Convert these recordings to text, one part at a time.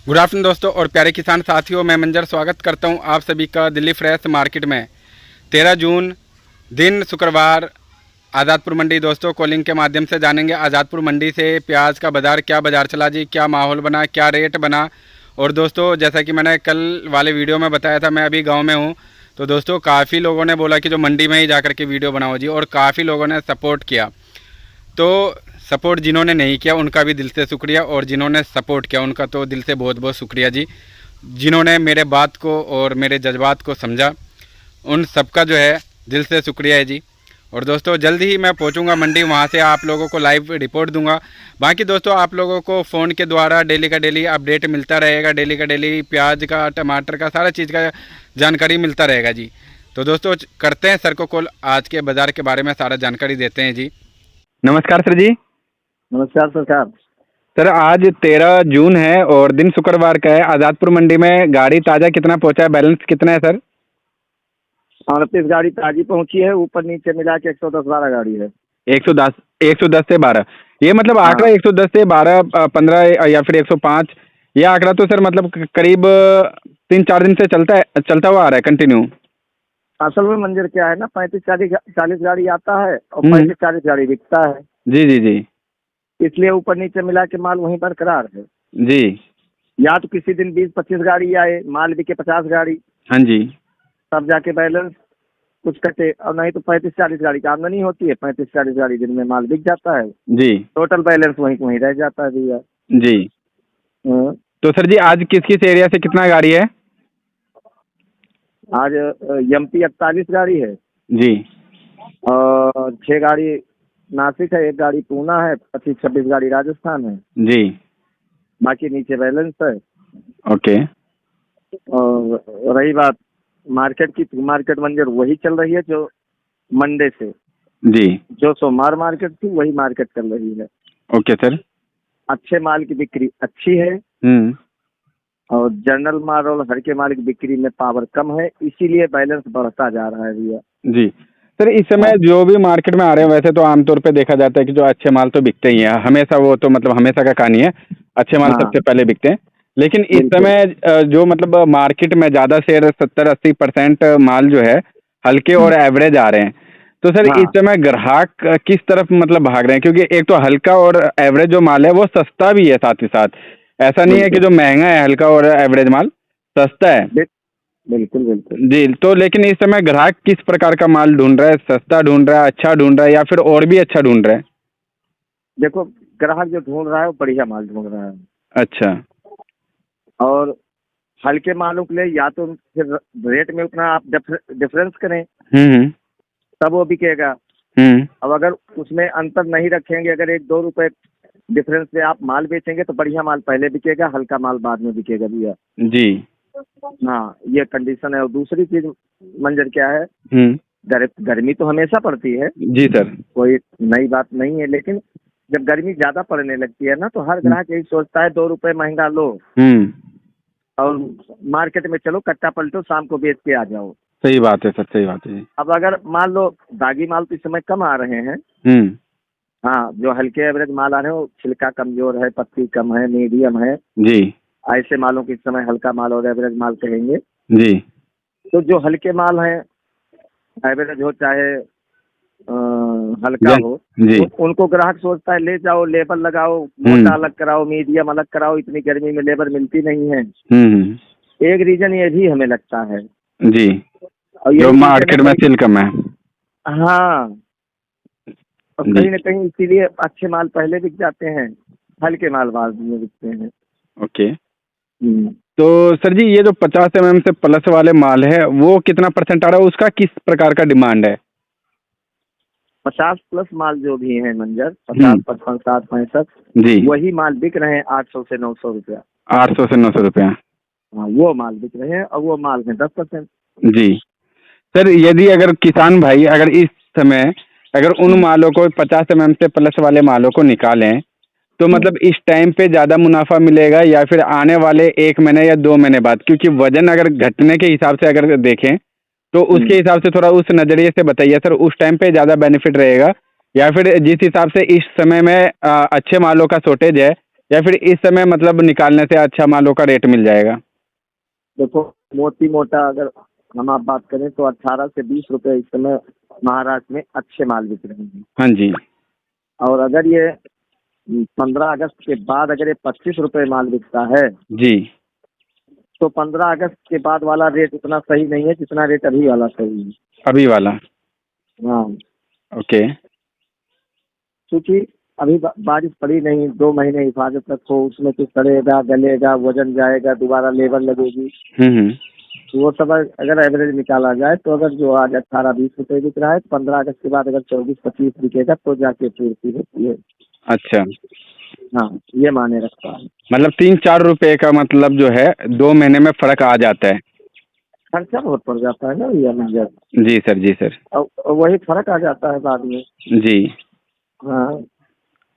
Good afternoon दोस्तों और प्यारे किसान साथियों, मैं मंजर स्वागत करता हूं आप सभी का दिल्ली फ्रेश मार्केट में। 13 जून दिन शुक्रवार, आज़ादपुर मंडी। दोस्तों कॉलिंग के माध्यम से जानेंगे आज़ादपुर मंडी से प्याज का बाज़ार, क्या बाज़ार चला जी, क्या माहौल बना, क्या रेट बना। और दोस्तों जैसा कि मैंने कल वाले वीडियो में बताया था, मैं अभी गाँव में हूँ। तो दोस्तों काफ़ी लोगों ने बोला कि जो मंडी में ही जा के वीडियो बनाओ जी, और काफ़ी लोगों ने सपोर्ट किया। तो सपोर्ट जिन्होंने नहीं किया उनका भी दिल से शुक्रिया, और जिन्होंने सपोर्ट किया उनका तो दिल से बहुत बहुत शुक्रिया जी। जिन्होंने मेरे बात को और मेरे जज्बात को समझा, उन सबका जो है दिल से शुक्रिया है जी। और दोस्तों जल्द ही मैं पहुंचूंगा मंडी, वहां से आप लोगों को लाइव रिपोर्ट दूंगा। बाकी दोस्तों आप लोगों को फ़ोन के द्वारा डेली का डेली अपडेट मिलता रहेगा, डेली का डेली प्याज का, टमाटर का, सारा चीज़ का जानकारी मिलता रहेगा जी। तो दोस्तों करते हैं सर को कॉल, आज के बाज़ार के बारे में सारा जानकारी देते हैं जी। नमस्कार सर जी। नमस्कार सरकार। सर आज 13 जून है और दिन शुक्रवार का है। आज़ादपुर मंडी में गाड़ी ताज़ा कितना पहुंचा है, बैलेंस कितना है सर? 38 गाड़ी ताजी पहुंची है, ऊपर नीचे मिला के 110-12 गाड़ी है। 110 से 12, ये मतलब हाँ। आंकड़ा 110 से 12, 15 या फिर 105, ये आंकड़ा तो सर मतलब करीब 3-4 दिन से चलता हुआ आ रहा है कंटिन्यू। असल में मंजर क्या है ना, 35-40 गाड़ी आता है और 35-40 गाड़ी बिकता है। जी जी जी इसलिए ऊपर नीचे मिला के माल वहीं बरकरार है जी। या तो किसी दिन 20-25 गाड़ी आए, माल बिके 50 गाड़ी, हाँ जी। तब जाके बैलेंस कुछ कटे, और नहीं तो 35-40 गाड़ी की आमदनी होती है, 35-40 गाड़ी दिन में माल बिक जाता है जी टोटल बैलेंस वहीं वहीं रह जाता है भैया। जी। तो सर जी आज किस किस एरिया से कितना गाड़ी है? आज एमपी 48 गाड़ी है जी और 6 गाड़ी नासिक है, 1 गाड़ी पूना है, 25-26 गाड़ी राजस्थान है, जी। बाकी नीचे बैलेंस है। ओके। और रही बात मार्केट की, मार्केट मंजर वही चल रही है जो मंडे से, जी। जो सोमवार मार्केट थी वही मार्केट चल रही है। Okay sir. अच्छे माल की बिक्री अच्छी है और जनरल माल और हल्के माल की बिक्री में पावर कम है, इसीलिए बैलेंस बढ़ता जा रहा है भैया जी। सर इस समय जो भी मार्केट में आ रहे हैं, वैसे तो आमतौर पे देखा जाता है कि जो अच्छे माल तो बिकते ही हैं हमेशा, वो तो मतलब हमेशा का कहानी है, अच्छे माल हाँ। सबसे पहले बिकते हैं। लेकिन इस बिल्कुल। समय जो मतलब मार्केट में ज़्यादा शेयर 70-80% माल जो है हल्के और एवरेज आ रहे हैं। तो सर हाँ। इस समय ग्राहक किस तरफ मतलब भाग रहे हैं? क्योंकि एक तो हल्का और एवरेज जो माल है वो सस्ता भी है, साथ ही साथ ऐसा नहीं है कि जो महंगा है हल्का और एवरेज माल, सस्ता है। बिल्कुल बिल्कुल जी। तो लेकिन इस समय ग्राहक किस प्रकार का माल ढूंढ रहा है? सस्ता ढूंढ रहा है, अच्छा ढूंढ रहा है, या फिर और भी अच्छा ढूंढ रहा है? देखो, ग्राहक जो ढूंढ रहा है वो बढ़िया माल ढूंढ रहा है, अच्छा। और हल्के मालों के लिए या तो फिर रेट में उतना आप डिफरेंस करें हम्म तब वो बिकेगा। हम्म अब अगर उसमें अंतर नहीं रखेंगे, अगर 1-2 रुपए डिफरेंस से आप माल बेचेंगे तो बढ़िया माल पहले बिकेगा, हल्का माल बाद में बिकेगा भैया। जी। हाँ, ये कंडीशन है। और दूसरी चीज मंजर क्या है, हम्म। गर्मी तो हमेशा पड़ती है, जी सर। कोई नई बात नहीं है, लेकिन जब गर्मी ज्यादा पड़ने लगती है ना तो हर ग्राहक यही सोचता है 2 रुपए महंगा लो हम्म। और मार्केट में चलो कट्टा पलटो, शाम को बेच के आ जाओ। सही बात है सर, सही बात है। अब अगर मान लो दागी माल तो इस समय कम आ रहे हैं, हम्म। हाँ, जो हल्के एवरेज माल आ रहे हैं वो छिलका कमजोर है, पत्ती कम है, मीडियम है, जी ऐसे मालों को इस समय हल्का माल और एवरेज माल कहेंगे। जी तो जो हल्के माल हैं, एवरेज हो चाहे हल्का हो, जी। उनको ग्राहक सोचता है ले जाओ, लेबर लगाओ, मोटा अलग कराओ, मीडियम अलग कराओ, इतनी गर्मी में लेबर मिलती नहीं है। एक रीजन ये भी हमें लगता है जी, और जो यही मार्केट में सेल कम है। हाँ, और कहीं ना कहीं इसीलिए अच्छे माल पहले बिक जाते हैं, हल्के माल बाद में बिकते हैं। ओके। तो सर जी ये जो 50 से प्लस वाले माल है वो कितना परसेंट आ रहा है, उसका किस प्रकार का डिमांड है? 50 प्लस माल जो भी है मंजर, 50, 55, 60, 65, जी, वही माल बिक रहे हैं 800 से 900 रुपया। 800 से 900 रुपया। हाँ, वो माल बिक रहे हैं और वो माल है 10%। जी सर, यदि अगर किसान भाई अगर इस समय अगर उन मालों को 50 से प्लस वाले मालों को निकालें तो मतलब इस टाइम पे ज़्यादा मुनाफा मिलेगा या फिर आने वाले 1 महीने या 2 महीने बाद? क्योंकि वजन अगर घटने के हिसाब से अगर देखें तो उसके हिसाब से थोड़ा उस नज़रिए से बताइए सर, उस टाइम पे ज़्यादा बेनिफिट रहेगा या फिर जिस हिसाब से इस समय में अच्छे मालों का शॉर्टेज है, या फिर इस समय मतलब निकालने से अच्छा मालों का रेट मिल जाएगा? देखो, मोटी मोटा अगर हम आप बात करें तो 18 से 20 रुपए इस समय महाराष्ट्र में अच्छे माल बिक रहे हैं। हाँ जी। और अगर ये 15 अगस्त के बाद अगर ये 25 रुपए माल बिकता है जी। तो 15 अगस्त के बाद वाला रेट उतना सही नहीं है जितना रेट अभी वाला सही है। अभी वाला। हाँ, ओके। क्योंकि अभी बारिश पड़ी नहीं, 2 महीने हिफाजत रखो, उसमें कुछ सड़ेगा गलेगा, वजन जाएगा, दोबारा लेबर लगेगी। हम्म। तो वो सब अगर एवरेज निकाला जाए तो अगर जो आज 18-20 रुपए बिक रहा है, 15 अगस्त के बाद अगर 24-25 बिकेगा तो जाके पूर्ति होती है। अच्छा, हाँ, ये माने रखता है। मतलब 3-4 रुपए का मतलब जो है 2 महीने में फर्क आ जाता है। खर्चा बहुत पड़ जाता है ना भैया मैनेजर, जी सर, जी सर। और वही फर्क आ जाता है बाद में। जी। हाँ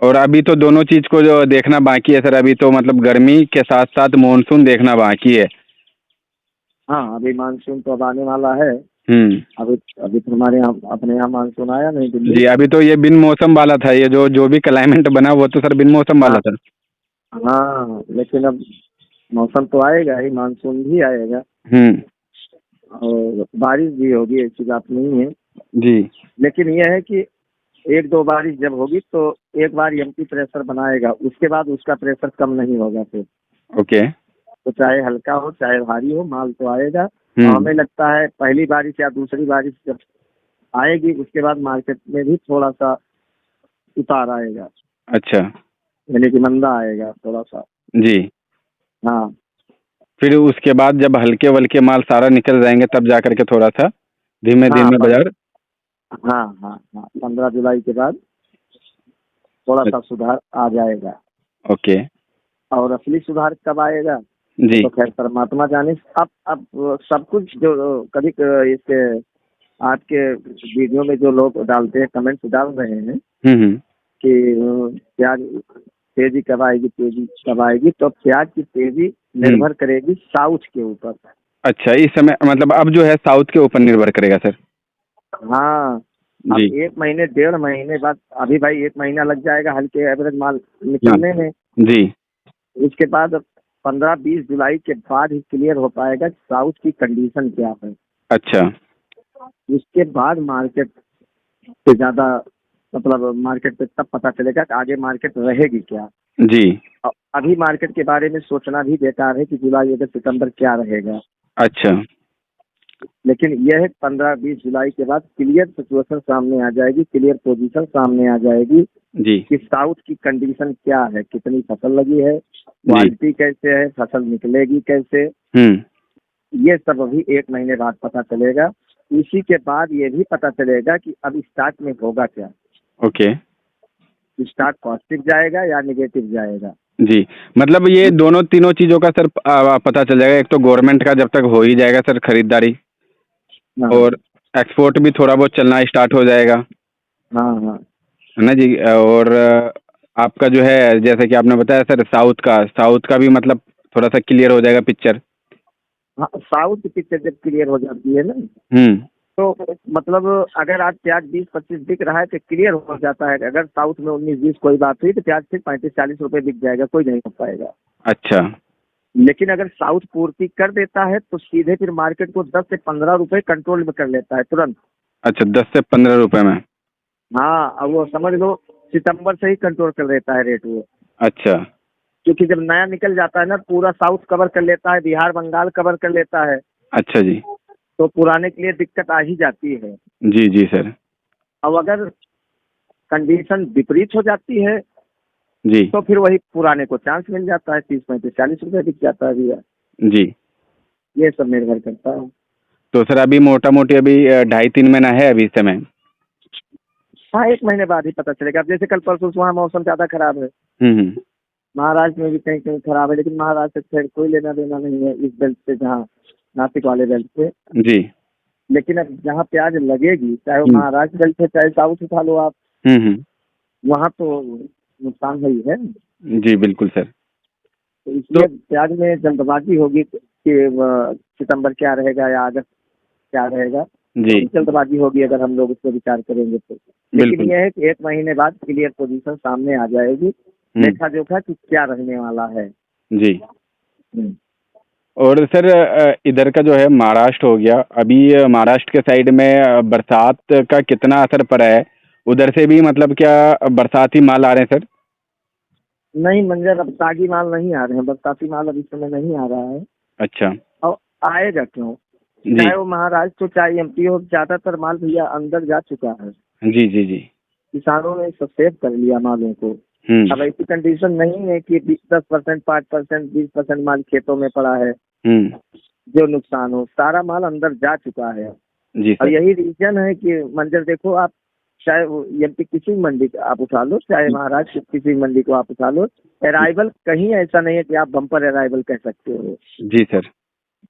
और अभी तो दोनों चीज को जो देखना बाकी है सर, अभी तो मतलब गर्मी के साथ साथ मानसून देखना बाकी है। हाँ, अभी मानसून तो अब आने वाला है। हम्म। अभी अभी तो हमारे यहाँ अपने यहाँ मानसून आया नहीं दिल्ली। जी, अभी तो ये बिन मौसम वाला था, ये जो जो भी क्लाइमेट बना वो तो सर बिन मौसम वाला हाँ था। हाँ, लेकिन अब मौसम तो आएगा ही, मानसून भी आएगा हम्म। और बारिश भी होगी, ऐसी बात नहीं है। जी। लेकिन यह है कि एक दो बारिश जब होगी तो एक बार एमपी प्रेशर बनाएगा, उसके बाद उसका प्रेशर कम नहीं होगा फिर। ओके। तो चाहे हल्का हो चाहे भारी हो, माल तो आएगा। और हम्म। हमें लगता है पहली बारिश या दूसरी बारिश जब आएगी उसके बाद मार्केट में भी थोड़ा सा उतार आएगा, अच्छा। यानी कि मंदा आएगा थोड़ा सा। जी। हाँ फिर उसके बाद जब हल्के वल्के माल सारा निकल जाएंगे तब जा करके थोड़ा सा धीमे हाँ धीमे बाजार। हाँ हाँ हाँ, 15 जुलाई के बाद थोड़ा सा सुधार आ जाएगा। ओके। और असली सुधार कब आएगा जी। तो खैर परमात्मा जाने। अब सब कुछ जो कभी इसके आज के वीडियो में जो लोग डालते हैं, कमेंट्स डाल रहे हैं हम्म। कि प्याज तेजी कब आएगी, तेजी कब आएगी, तो प्याज की तेजी निर्भर करेगी साउथ के ऊपर। अच्छा, इस समय मतलब अब जो है साउथ के ऊपर निर्भर करेगा सर। हाँ, अब जी। 1 महीने 1.5 महीने बाद, अभी भाई 1 महीना लग जाएगा हल्के एवरेज माल हाँ। निकलने में। जी। उसके बाद 15-20 जुलाई के बाद ही क्लियर हो पाएगा कि साउथ की कंडीशन क्या है। अच्छा। उसके बाद मार्केट से ज्यादा, मतलब मार्केट पे तब पता चलेगा कि आगे मार्केट रहेगी क्या। जी। अभी मार्केट के बारे में सोचना भी बेकार है कि जुलाई अगस्त सितंबर क्या रहेगा। अच्छा। लेकिन यह है 15-20 जुलाई के बाद क्लियर सिचुएशन सामने आ जाएगी, क्लियर पोजीशन सामने आ जाएगी जी। कि साउथ की कंडीशन क्या है, कितनी फसल लगी है, जी। क्वालिटी कैसे है, फसल निकलेगी कैसे। ये सब अभी 1 महीने बाद पता चलेगा। इसी के बाद ये भी पता चलेगा कि अब स्टार्ट में होगा क्या, ओके। स्टार्ट पॉजिटिव जाएगा या निगेटिव जाएगा। जी, मतलब ये दोनों तीनों चीज़ों का सर पता चल जाएगा। एक तो गवर्नमेंट का जब तक हो ही जाएगा सर खरीदारी, हाँ और एक्सपोर्ट भी थोड़ा बहुत चलना स्टार्ट हो जाएगा, हाँ हाँ है ना जी। और आपका जो है जैसे कि आपने बताया सर साउथ का भी मतलब थोड़ा सा क्लियर हो जाएगा पिक्चर। हाँ, साउथ की पिक्चर जब क्लियर हो जाती है ना, हम्म। तो मतलब अगर आज प्याज 20-25 बिक रहा है तो क्लियर हो जाता है कि अगर साउथ में 19-20 कोई बात हुई तो प्याज फिर 35-40 रुपए बिक जाएगा, कोई नहीं हो पाएगा। अच्छा। लेकिन अगर साउथ पूर्ति कर देता है तो सीधे फिर मार्केट को 10 से 15 रुपए कंट्रोल में कर लेता है तुरंत। अच्छा, 10 से 15 रुपए में। हाँ, अब वो समझ लो सितंबर से ही कंट्रोल कर लेता है रेट वो। अच्छा। क्योंकि जब नया निकल जाता है ना, पूरा साउथ कवर कर लेता है, बिहार बंगाल कवर कर लेता है, अच्छा जी। तो पुराने के लिए दिक्कत आ ही जाती है। जी जी सर। अब अगर कंडीशन विपरीत हो जाती है जी। तो फिर वही पुराने को चांस मिल जाता है, 30-35-40 रुपए बिक जाता है भैया। जी। ये सब निर्भर करता है। तो सर अभी मोटा मोटी अभी 2.5-3 महीना है अभी इस समय। हाँ, 1 महीने बाद ही पता चलेगा। अब जैसे कल परसों से वहाँ मौसम ज्यादा खराब है, हम्म। महाराष्ट्र में भी कहीं कहीं खराब है, लेकिन महाराष्ट्र से खैर कोई लेना देना नहीं है इस बेल्ट से, जहाँ नासिक वाले बेल्ट से। जी। लेकिन अब जहाँ प्याज लगेगी, चाहे वो हम्म। महाराष्ट्र बेल्ट है चाहे साउथ उठा लो आप, हम्म। वहाँ तो नुकसान है ही है। जी बिल्कुल सर। तो तो इसलिए प्याज में जल्दबाजी होगी कि सितंबर क्या रहेगा या अगस्त क्या रहेगा, जी थोड़ी जल्दबाजी होगी अगर हम लोग उस पर विचार करेंगे तो। लेकिन बिल्कुल। यह है कि 1 महीने बाद क्लियर पोजीशन सामने आ जाएगी देखा जोखा कि क्या रहने वाला है। जी। हम्म। और सर इधर का जो है महाराष्ट्र हो गया, अभी महाराष्ट्र के साइड में बरसात का कितना असर पड़ा है? उधर से भी मतलब क्या बरसाती माल आ रहे हैं सर? नहीं मंजर, अब तागी माल नहीं आ रहे हैं, बरसाती माल अभी समय नहीं आ रहा है। अच्छा। और आएगा क्यों? जी चाहे वो महाराष्ट्र हो चाहे एमपी हो, ज्यादातर माल भैया अंदर जा चुका है। जी जी जी। किसानों ने सब सेव कर लिया मालों को। अब ऐसी कंडीशन नहीं है कि 10%, 5%, 20% माल खेतों में पड़ा है जो नुकसान हो। सारा माल अंदर जा चुका है। जी और सर। यही रीजन है कि मंजर देखो आप, चाहे वो एमपी किसी भी मंडी का आप उठा लो, चाहे महाराष्ट्र किसी भी मंडी को आप उठा लो, अराइवल कहीं ऐसा नहीं है कि आप बम्पर अराइवल कह सकते हो। जी सर।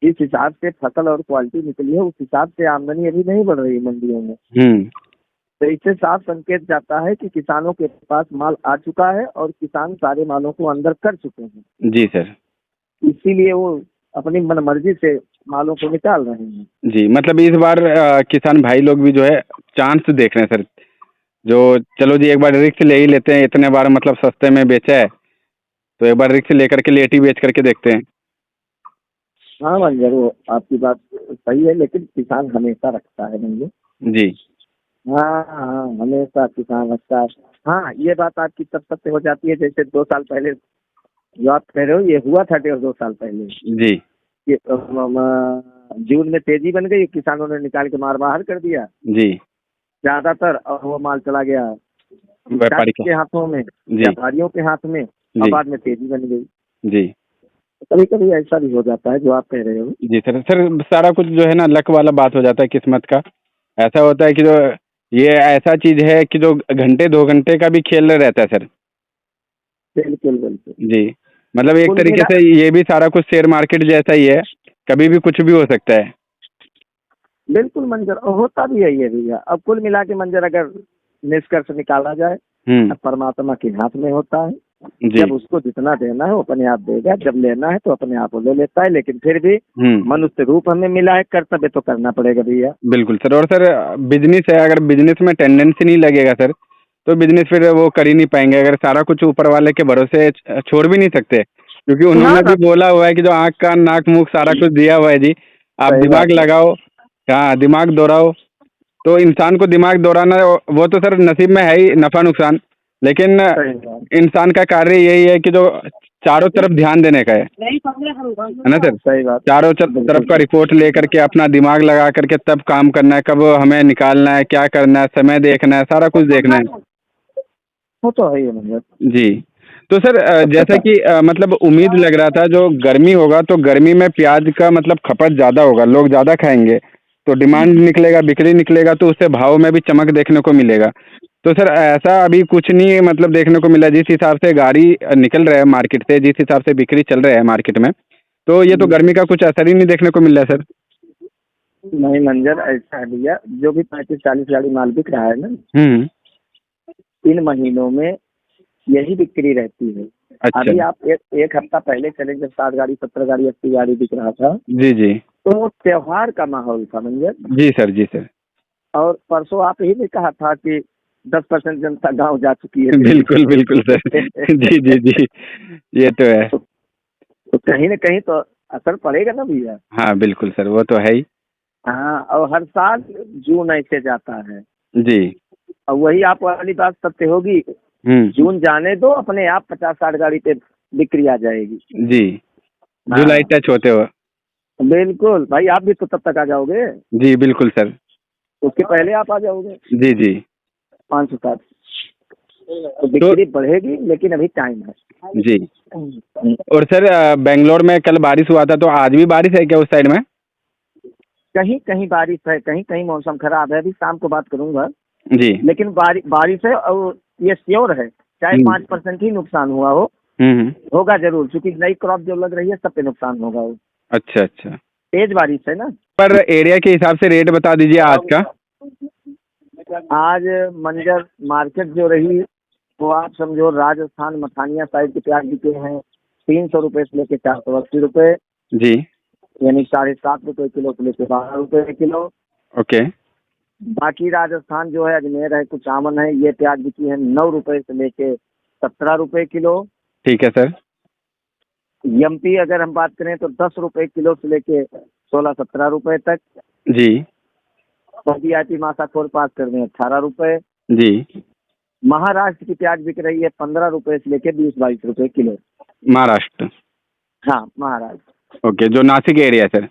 जिस हिसाब से फसल और क्वालिटी निकली है उस हिसाब से आमदनी अभी नहीं बढ़ रही मंडियों में। तो इससे साफ संकेत जाता है कि किसानों के पास माल आ चुका है और किसान सारे मालों को अंदर कर चुके हैं। जी सर। इसीलिए वो अपनी मनमर्जी से मालों को निकाल रहे हैं। जी, मतलब इस बार किसान भाई लोग भी जो है चांस देख रहे हैं सर, जो चलो जी एक बार रिस्क ले ही लेते हैं, इतने बार मतलब सस्ते में बेचा है तो एक बार रिस्क लेकर के लेट ही बेच करके देखते हैं। हाँ मंजर, वो आपकी बात सही है, लेकिन किसान हमेशा रखता है मंजर। जी हाँ हाँ, हमेशा किसान रखता है। हाँ, ये बात आपकी तब सत्य हो जाती है जैसे 2 साल पहले जो आप कह रहे हो, ये हुआ था 1.5-2 साल पहले। जी ये जून में तेजी बन गई, किसानों ने निकाल के मार बाहर कर दिया जी। ज्यादातर, और वो माल चला गया व्यापारी के हाथों में, जी व्यापारियों के हाथ में, और जी बाद में तेजी बन गई। जी कभी कभी ऐसा भी हो जाता है जो आप कह रहे हो। जी सर। सर सारा कुछ जो है ना लक वाला बात हो जाता है, किस्मत का। ऐसा होता है कि जो ये ऐसा चीज है कि जो घंटे 2 घंटे का भी खेल रहता है सर। बिल्कुल बिल्कुल। जी, मतलब एक कुल तरीके मिला से ये भी सारा कुछ शेयर मार्केट जैसा ही है, कभी भी कुछ भी हो सकता है। बिल्कुल मंजर, और होता भी यही है भैया। अब कुल मिला के मंजर अगर निष्कर्ष निकाला जाए, अब परमात्मा के हाथ में होता है। जी जब उसको जितना देना है वो अपने आप देगा, जब लेना है तो अपने आप वो ले लेता है। लेकिन फिर भी मनुष्य रूप हमें मिला है, कर्तव्य तो करना पड़ेगा भैया। बिल्कुल सर। और सर बिजनेस है, अगर बिजनेस में टेंडेंसी नहीं लगेगा सर तो बिजनेस फिर वो कर ही नहीं पाएंगे। अगर सारा कुछ ऊपर वाले के भरोसे छोड़ भी नहीं सकते, क्योंकि ना उन्होंने ना, भी बोला हुआ है कि जो आँख कान नाक मुंह सारा कुछ दिया हुआ है जी, आप सही दिमाग बात है। लगाओ। हाँ, दिमाग दौड़ाओ। तो इंसान को दिमाग दौड़ाना वो तो सर नसीब में है ही, नफा नुकसान। लेकिन सही बात, इंसान का कार्य यही है कि जो चारों तरफ ध्यान देने का है ना सर। सही बात। चारों तरफ बिल्कुल का रिपोर्ट लेकर के अपना दिमाग लगा करके तब काम करना है, कब हमें निकालना है, क्या करना है, समय देखना है, सारा कुछ देखना है। वो तो है ही मंजर। जी। तो सर जैसा कि मतलब उम्मीद लग रहा था जो गर्मी होगा तो गर्मी में प्याज का मतलब खपत ज़्यादा होगा, लोग ज़्यादा खाएंगे तो डिमांड निकलेगा, बिक्री निकलेगा, तो उससे भाव में भी चमक देखने को मिलेगा। तो सर ऐसा अभी कुछ नहीं मतलब देखने को मिला। जिस हिसाब से गाड़ी निकल रहा है मार्केट से, जिस हिसाब से बिक्री चल रहा है मार्केट में, तो ये तो गर्मी का कुछ असर ही नहीं देखने को मिल रहा है सर। नहीं मंजर, ऐसा है भैया, जो भी 35-40 गाड़ी माल बिक रहा है ना, हम्म। इन महीनों में यही बिक्री रहती है। अच्छा। अभी आप एक हफ्ता पहले चले, जब 60 गाड़ी 70 गाड़ी 80 गाड़ी बिक रहा था, जी जी तो वो त्योहार का माहौल था मंजर। जी सर। जी सर। और परसों आप ही ने कहा था कि 10% जनता गांव जा चुकी है दिल्ली बिल्कुल बिल्कुल सर। से। जी जी जी, ये तो है। तो कहीं ना कहीं तो असर पड़ेगा ना भैया। हाँ बिल्कुल सर, वो तो है ही। हाँ, और हर साल जून ऐसे जाता है। जी। और वही आप वाली बात सत्य होगी, जून जाने दो, अपने आप 50-60 गाड़ी पे बिक्री आ जाएगी। जी, जुलाई हाँ टच होते हुए। बिल्कुल भाई, आप भी तो तब तक आ जाओगे, जी बिल्कुल सर। उसके पहले आप आ जाओगे। जी जी। 5-7 तो बिक्री बढ़ेगी, लेकिन अभी टाइम है। जी। और सर बेंगलोर में कल बारिश हुआ था, तो आज भी बारिश है क्या उस साइड में? कहीं कहीं बारिश है, कहीं कहीं मौसम खराब है। अभी शाम को बात करूंगा, जी। लेकिन बारिश है, और ये श्योर है, चाहे 5% ही नुकसान हुआ हो, होगा जरूर, क्योंकि नई क्रॉप जो लग रही है सब पे नुकसान होगा वो। अच्छा अच्छा। तेज बारिश है ना। पर एरिया के हिसाब से रेट बता दीजिए आज का। आज मंजर मार्केट जो रही, वो आप समझो राजस्थान मथानिया साइड के प्याज बिके हैं 300 रुपए से लेके 480 रुपए, जी। यानी 7.5 रुपए किलो से लेके 12 रुपए किलो। ओके। बाकी राजस्थान जो है, अजमेर है, कुछ आमन है, ये प्याज बिकी है 9 रुपए से लेके ₹17 किलो। ठीक है सर। एमपी अगर हम बात करें तो ₹10 किलो से लेके 16-17 रुपए तक। जी वीआईपी मासाखोर पास कर दें ₹18। जी। महाराष्ट्र की प्याज बिक रही है ₹15 से लेके 20-22 रुपए किलो। महाराष्ट्र। हाँ, महाराष्ट्र। ओके, जो नासिक एरिया है सर।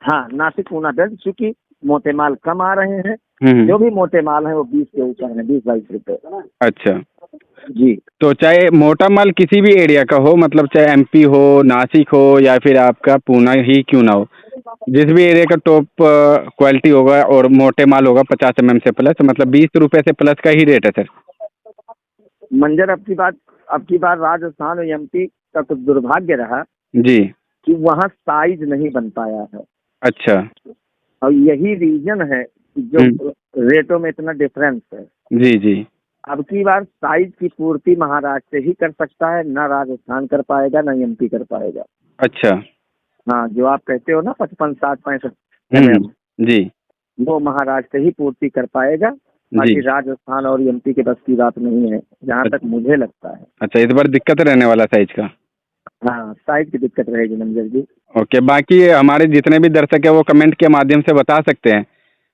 हाँ, नासिक पूना बेल्ट, चूंकि मोटे माल कम आ रहे हैं। हम्म। जो भी मोटे माल है वो 20 के ऊपर है, 20-22 रुपए। अच्छा, जी। तो चाहे मोटा माल किसी भी एरिया का हो, मतलब चाहे एमपी हो, नासिक हो, या फिर आपका पूना ही क्यों ना हो, जिस भी एरिया का टॉप क्वालिटी होगा और मोटे माल होगा 50 mm से प्लस, मतलब 20 रुपए से प्लस का ही रेट है सर। मंजर, अब की बार राजस्थान और एमपी का कुछ दुर्भाग्य रहा जी। कि वहाँ साइज नहीं बन पाया है, अच्छा। और यही रीजन है कि जो रेटों में इतना डिफरेंस है। जी जी। अब की बार साइज की पूर्ति महाराष्ट्र से ही कर सकता है, ना राजस्थान कर पाएगा, ना एमपी कर पाएगा। अच्छा। हाँ, जो आप कहते हो ना 55, 60, 65 जी वो महाराष्ट्र ही पूर्ति कर पाएगा। बाकी जी। राजस्थान और एमपी के बस की बात नहीं है, जहाँ तक मुझे लगता है। अच्छा, इस बार दिक्कत रहने वाला साइज का। हाँ, साइज की दिक्कत रहेगी मंजर जी। ओके, बाकी हमारे जितने भी दर्शक है वो कमेंट के माध्यम से बता सकते हैं,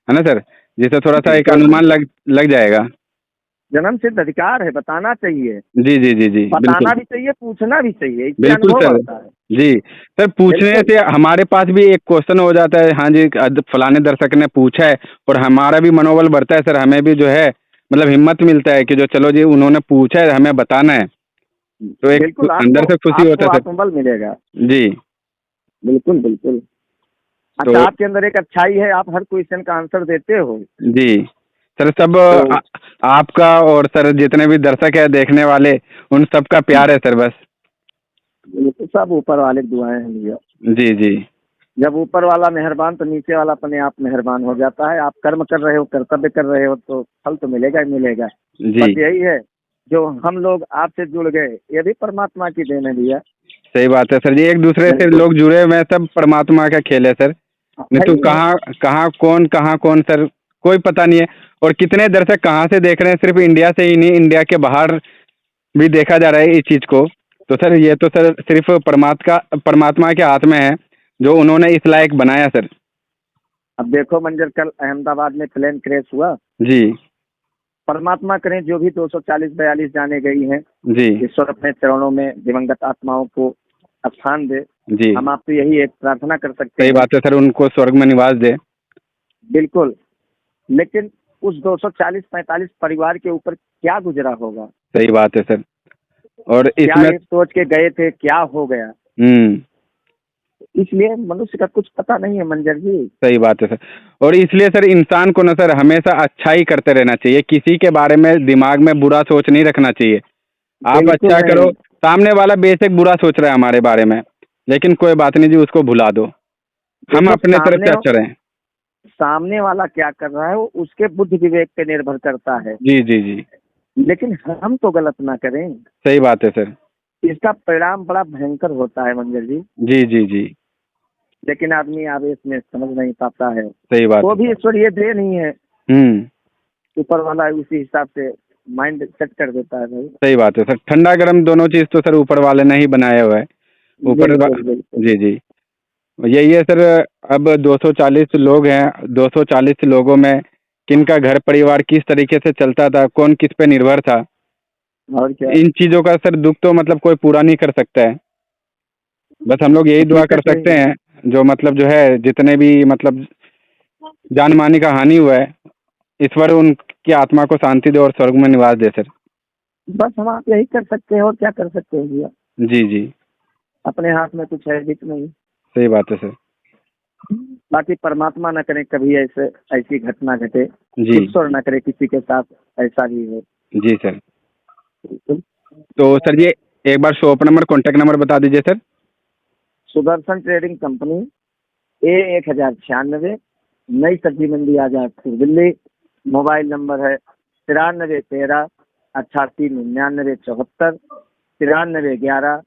है ना सर, जिससे थोड़ा सा एक बिल्कुल, अनुमान लग जाएगा। जन्म सिद्ध अधिकार है, बताना चाहिए। जी जी जी जी, बताना बिल्कुल भी चाहिए, पूछना भी चाहिए, इससे बिल्कुल अनुभव सर। बढ़ता है। जी सर, पूछने बिल्कुल। से हमारे पास भी एक क्वेश्चन हो जाता है, हाँ जी फलाने दर्शक ने पूछा है, और हमारा भी मनोबल बढ़ता है सर, हमें भी जो है मतलब हिम्मत मिलता है कि जो चलो जी उन्होंने पूछा है, हमें बताना है, तो एक बिल्कुल, अंदर से खुशी आपको होता है सर। आत्मबल मिलेगा। जी। बिल्कुल बिल्कुल। तो अच्छा, आपके अंदर एक अच्छाई है, आप हर क्वेश्चन का आंसर देते हो। जी सर, सब तो आपका और सर जितने भी दर्शक है देखने वाले, उन सबका प्यार है सर बस। बिल्कुल, सब ऊपर वाले की दुआएं हैं भैया। जी जी। जब ऊपर वाला मेहरबान तो नीचे वाला अपने आप मेहरबान हो जाता है। आप कर्म कर रहे हो, कर्तव्य कर रहे हो, तो फल तो मिलेगा ही मिलेगा। जी, बस यही है, जो हम लोग आपसे जुड़ गए, ये भी परमात्मा की देन है भैया। सही बात है सर जी, एक दूसरे से बिल्कुल। लोग जुड़े हुए हैं, सब परमात्मा का खेल है सर। नहीं है तो ही है। कहाँ कौन सर, कोई पता नहीं है। और कितने दर्शक कहाँ से देख रहे हैं, सिर्फ इंडिया से ही नहीं, इंडिया के बाहर भी देखा जा रहा है इस चीज़ को। तो सर ये तो सर सिर्फ परमात्मा के हाथ में है, जो उन्होंने इस लायक बनाया सर। अब देखो मंजर, कल अहमदाबाद में प्लेन क्रैश हुआ। जी परमात्मा करें, जो भी 240-42 जाने गई हैं, जी ईश्वर अपने चरणों में दिवंगत आत्माओं को स्थान दे। जी। हम आप तो यही एक प्रार्थना कर सकते सही हैं। बात है सर, उनको स्वर्ग में निवास दे। बिल्कुल। लेकिन उस 240-45 परिवार के ऊपर क्या गुजरा होगा, सही बात है सर। और क्या इसमें ये सोच के गए थे, क्या हो गया। हम्म, इसलिए मनुष्य का कुछ पता नहीं है मंजर जी। सही बात है सर। और इसलिए सर इंसान को ना सर हमेशा अच्छा ही करते रहना चाहिए, किसी के बारे में दिमाग में बुरा सोच नहीं रखना चाहिए। आप बिल्कुल अच्छा करो, नहीं। सामने वाला बेशक बुरा सोच रहा है हमारे बारे में, लेकिन कोई बात नहीं जी, उसको भुला दो, हम देखो, अपने तरफ से अच्छा रहें। सामने वाला क्या कर रहा है वो उसके बुद्धि विवेक पे निर्भर करता है। जी जी जी। लेकिन हम तो गलत ना करें। सही बात है सर। इसका परिणाम बड़ा भयंकर होता है मंजर जी। जी जी जी। लेकिन आदमी आवेश में समझ नहीं पाता है। सही बात वो है भी सर। ईश्वर ये दे नहीं है, हम्म। ऊपर वाला उसी हिसाब से माइंड सेट कर देता है भाई। सही बात है सर, ठंडा गर्म दोनों चीज़ तो सर ऊपर वाले ने ही बनाया हुआ है। बिल्कुल बिल्कुल। जी जी। यही है सर। अब 240 लोग हैं, 240 लोगों में किनका घर परिवार किस तरीके से चलता था, कौन किस पे निर्भर था, और क्या। इन चीज़ों का सर दुख तो मतलब कोई पूरा नहीं कर सकता है। बस हम लोग यही दुआ कर हकीकत सकते यही है। हैं, जो मतलब जो है जितने भी मतलब जान मानी का हानि हुआ है, ईश्वर उनकी आत्मा को शांति दे और स्वर्ग में निवास दे सर। बस हम आप यही कर सकते हैं, और क्या कर सकते हैं भैया। जी जी। अपने हाथ में कुछ है भी तो नहीं। सही बात है सर। बाकी परमात्मा न करे कभी ऐसी घटना घटे। जी ईश्वर न करे किसी के साथ ऐसा भी हो। जी सर। बिल्कुल। तो सर ये एक बार शॉप नंबर, कॉन्टैक्ट नंबर बता दीजिए sir. Sudarshan trading company, A1096, नई सब्जी मंडी, आजादपुर, दिल्ली। मोबाइल नंबर है 9313 889974, 9311